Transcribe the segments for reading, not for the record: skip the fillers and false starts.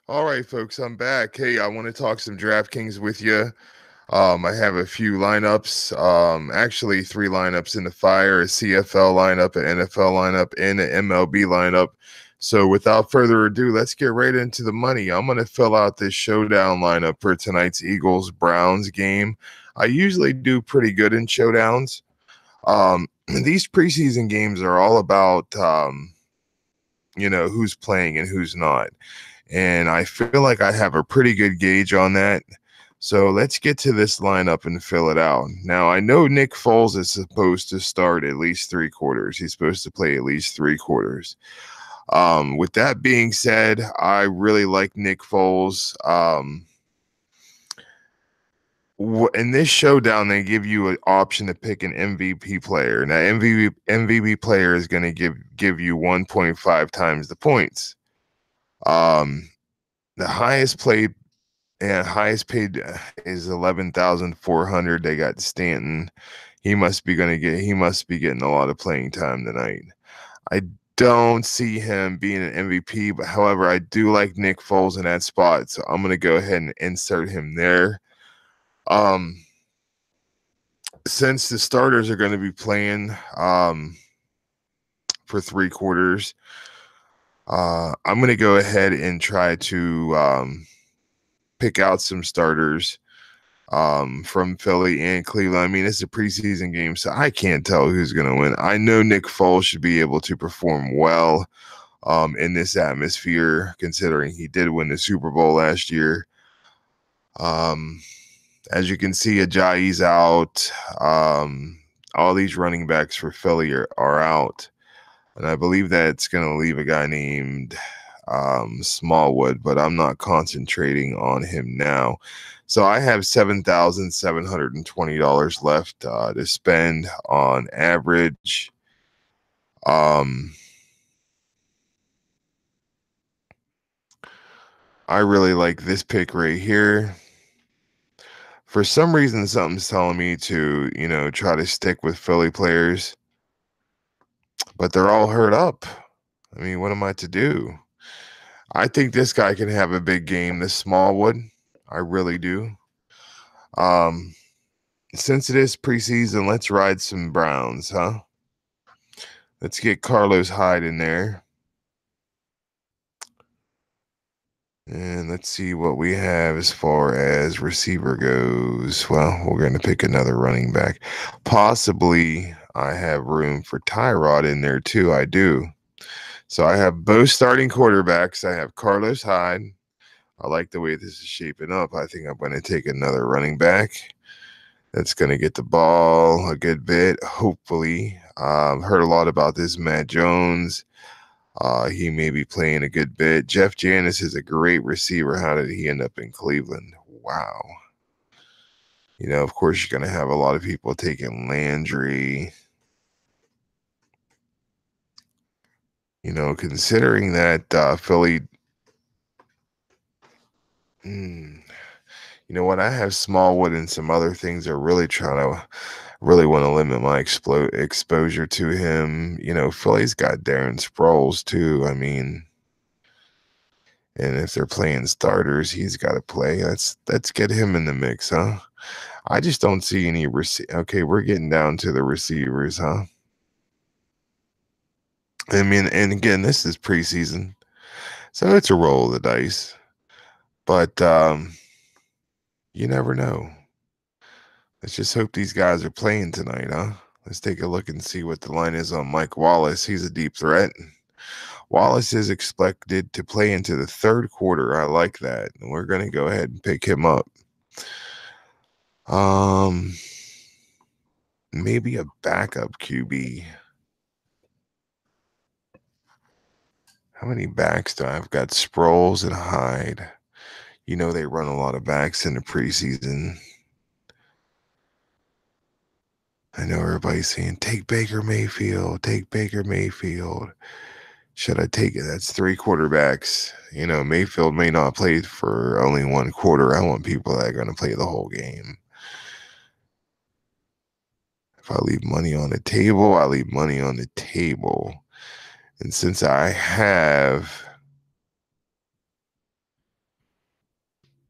All right, folks, I'm back. Hey, I want to talk some DraftKings with you. I have a few lineups, actually three lineups in the fire, a CFL lineup, an NFL lineup, and an MLB lineup. So without further ado, let's get right into the money. I'm going to fill out this showdown lineup for tonight's Eagles-Browns game. I usually do pretty good in showdowns. These preseason games are all about, who's playing and who's not. And I feel like I have a pretty good gauge on that. So let's get to this lineup and fill it out. Now, I know Nick Foles is supposed to start at least 3/4. He's supposed to play at least 3/4. With that being said, I really like Nick Foles. In this showdown, they give you an option to pick an MVP player. Now, MVP player is going to give you 1.5 times the points. The highest paid is 11,400. They got Stanton. He must be getting a lot of playing time tonight. I don't see him being an MVP, but however, I do like Nick Foles in that spot, so I'm gonna go ahead and insert him there. Since the starters are going to be playing for 3/4, I'm going to go ahead and try to pick out some starters from Philly and Cleveland. I mean, it's a preseason game, so I can't tell who's going to win. I know Nick Foles should be able to perform well in this atmosphere, considering he did win the Super Bowl last year. As you can see, Ajayi's out. All these running backs for Philly are out. And I believe that it's going to leave a guy named Smallwood, but I'm not concentrating on him now. So I have $7,720 left to spend on average. I really like this pick right here. For some reason, something's telling me to, try to stick with Philly players, but they're all hurt up. I mean, what am I to do? I think this guy can have a big game, this Smallwood. I really do. Since it is preseason, let's ride some Browns, huh? Let's get Carlos Hyde in there. And let's see what we have as far as receiver goes. Well, we're going to pick another running back. Possibly I have room for Tyrod in there too. I do. So I have both starting quarterbacks. I have Carlos Hyde. I like the way this is shaping up. I think I'm going to take another running back that's going to get the ball a good bit, hopefully. Heard a lot about this Matt Jones. He may be playing a good bit. Jeff Janis is a great receiver. How did he end up in Cleveland? Wow. Of course, you're going to have a lot of people taking Landry. Considering that Philly, you know what? I have Smallwood and some other things are really really want to limit my exposure to him. Philly's got Darren Sproles too. I mean, and if they're playing starters, he's got to play. Let's get him in the mix, huh? I just don't see any Okay, we're getting down to the receivers, huh? I mean, and again, this is preseason, so it's a roll of the dice. But you never know. Let's just hope these guys are playing tonight, huh? Let's take a look and see what the line is on Mike Wallace. He's a deep threat. Wallace is expected to play into the third quarter. I like that. And we're going to go ahead and pick him up. Maybe a backup QB. How many backs do I have? I've got Sproles and Hyde. They run a lot of backs in the preseason. I know everybody's saying, take Baker Mayfield, take Baker Mayfield. Should I take it? That's 3 quarterbacks. Mayfield may not play for only 1 quarter. I want people that are going to play the whole game. If I leave money on the table, I leave money on the table. And since I have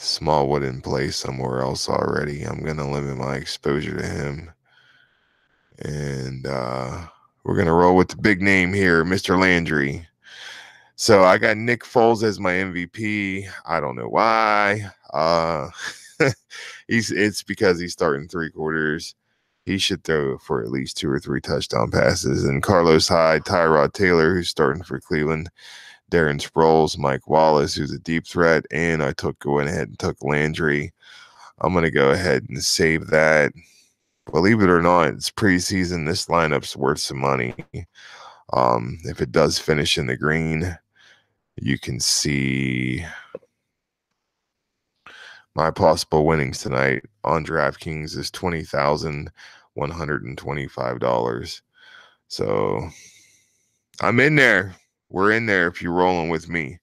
Smallwood in play somewhere else already. I'm going to limit my exposure to him. And we're going to roll with the big name here, Mr. Landry. So I got Nick Foles as my MVP. I don't know why. It's because he's starting 3 quarters. He should throw for at least 2 or 3 touchdown passes. And Carlos Hyde, Tyrod Taylor, who's starting for Cleveland, Darren Sproles, Mike Wallace, who's a deep threat, and I went ahead and took Landry. I'm going to go ahead and save that. Believe it or not, it's preseason. This lineup's worth some money. If it does finish in the green, you can see my possible winnings tonight on DraftKings is $20,125. So I'm in there. We're in there if you're rolling with me.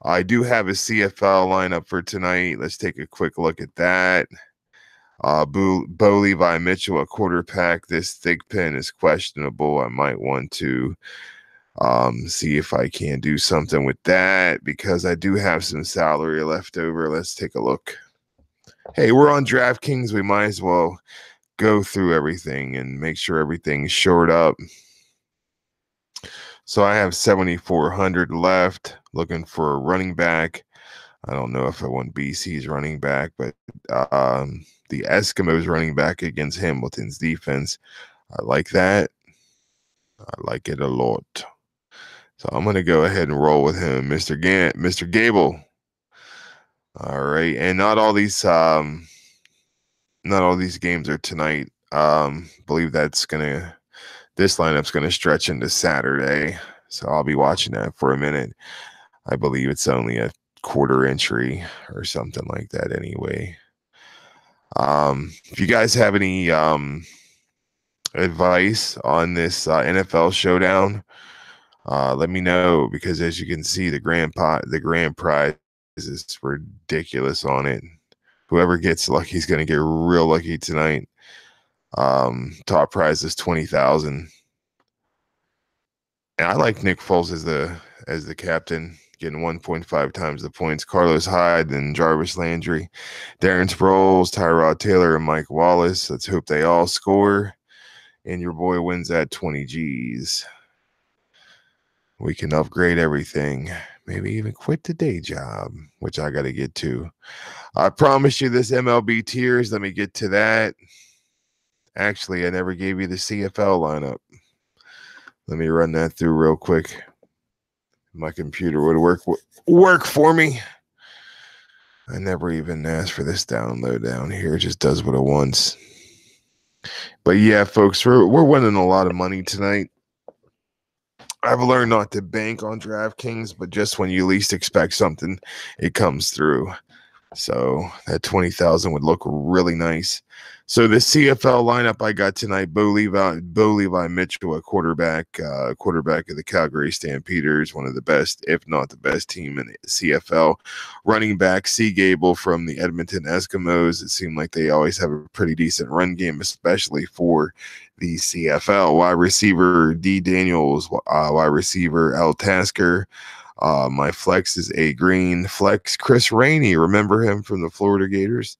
I do have a CFL lineup for tonight. Let's take a quick look at that. Bo Levi Mitchell, a quarterback. This thick pin is questionable. I might want to see if I can do something with that because I do have some salary left over. Let's take a look. Hey, we're on DraftKings. We might as well go through everything and make sure everything's shored up. So I have 7,400 left, looking for a running back. I don't know if I want BC's running back, but the Eskimos running back against Hamilton's defense, I like that. I like it a lot. So I'm going to go ahead and roll with him, Mr. Gable. All right, and not all these games are tonight. Believe this lineup's gonna stretch into Saturday, so I'll be watching that for a minute. I believe it's only a quarter entry or something like that anyway. If you guys have any advice on this NFL Showdown, let me know, because as you can see, the grand prize is ridiculous on it. Whoever gets lucky is going to get real lucky tonight. Top prize is $20,000. And I like Nick Foles as the captain, getting 1.5 times the points. Carlos Hyde and Jarvis Landry, Darren Sproles, Tyrod Taylor, and Mike Wallace. Let's hope they all score. And your boy wins at 20 G's. We can upgrade everything. Maybe even quit the day job, which I got to get to. I promise you this MLB tiers. Let me get to that. Actually, I never gave you the CFL lineup. Let me run that through real quick. My computer would work for me. I never even asked for this download down here. It just does what it wants. But yeah, folks, we're winning a lot of money tonight. I've learned not to bank on DraftKings, but just when you least expect something, it comes through. So that 20,000 would look really nice. So the CFL lineup I got tonight: Bo Levi Mitchell, a quarterback of the Calgary Stampeders, one of the best, if not the best team in the CFL. Running back C. Gable from the Edmonton Eskimos. It seemed like they always have a pretty decent run game, especially for the CFL. Wide receiver D. Daniels, wide receiver L. Tasker. My flex is A. Green. Flex Chris Rainey. Remember him from the Florida Gators?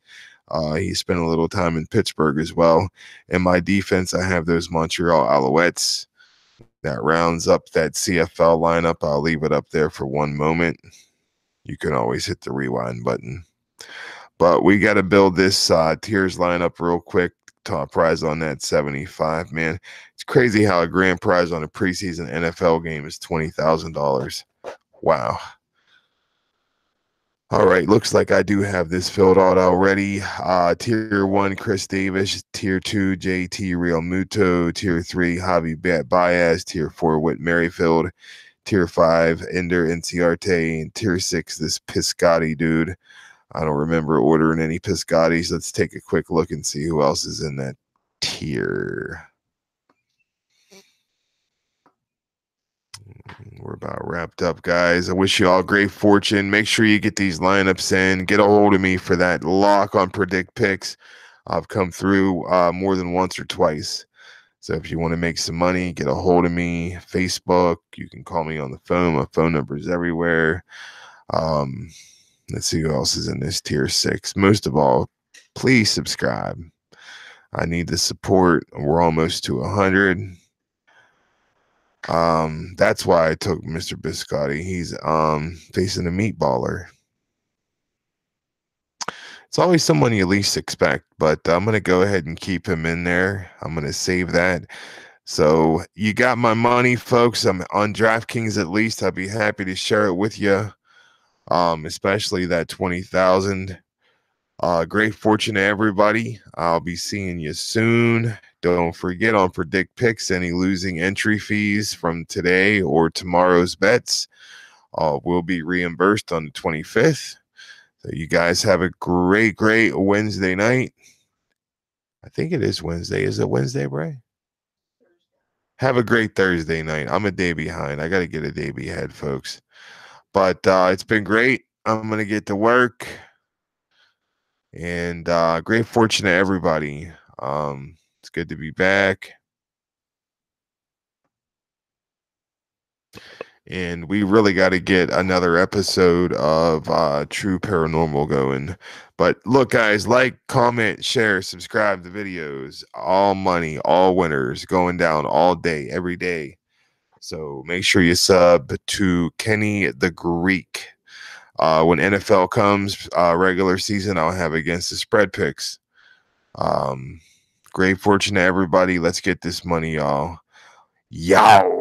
He spent a little time in Pittsburgh as well. In my defense, I have those Montreal Alouettes. That rounds up that CFL lineup. I'll leave it up there for one moment. You can always hit the rewind button. But we got to build this tiers lineup real quick. Top prize on that 75, man. It's crazy how a grand prize on a preseason NFL game is $20,000. Wow. All right, looks like I do have this filled out already. Tier 1, Chris Davis. Tier 2, JT Real Muto. Tier 3, Javi Baez. Tier 4, Whit Merrifield. Tier 5, Ender Inciarte. And Tier 6, this Piscotti dude. I don't remember ordering any Piscottis. Let's take a quick look and see who else is in that tier. We're about wrapped up, guys. I wish you all great fortune. Make sure you get these lineups in. Get a hold of me for that lock on Predict Picks. I've come through more than once or twice. So if you want to make some money, get a hold of me. Facebook, you can call me on the phone. My phone number is everywhere. Let's see who else is in this tier 6. Most of all, please subscribe. I need the support. We're almost to 100. That's why I took Mr. Biscotti. He's facing a meatballer. It's always someone you least expect, but I'm going to go ahead and keep him in there. I'm going to save that. So you got my money, folks. I'm on DraftKings at least. I'd be happy to share it with you, especially that 20,000. Great fortune to everybody. I'll be seeing you soon. Don't forget on Predict Picks, any losing entry fees from today or tomorrow's bets will be reimbursed on the 25th. So you guys have a great Wednesday night. I think it is Wednesday. Is it Wednesday, Bray? Have a great Thursday night. I'm a day behind. I got to get a day ahead, folks. But it's been great. I'm going to get to work. And great fortune to everybody. It's good to be back. And we really got to get another episode of True Paranormal going. But look, guys, like, comment, share, subscribe to videos. All money, all winners, going down all day, every day. So make sure you sub to Kenny the Greek. When NFL comes, regular season, I'll have against the spread picks. Great fortune to everybody. Let's get this money, y'all. Yow.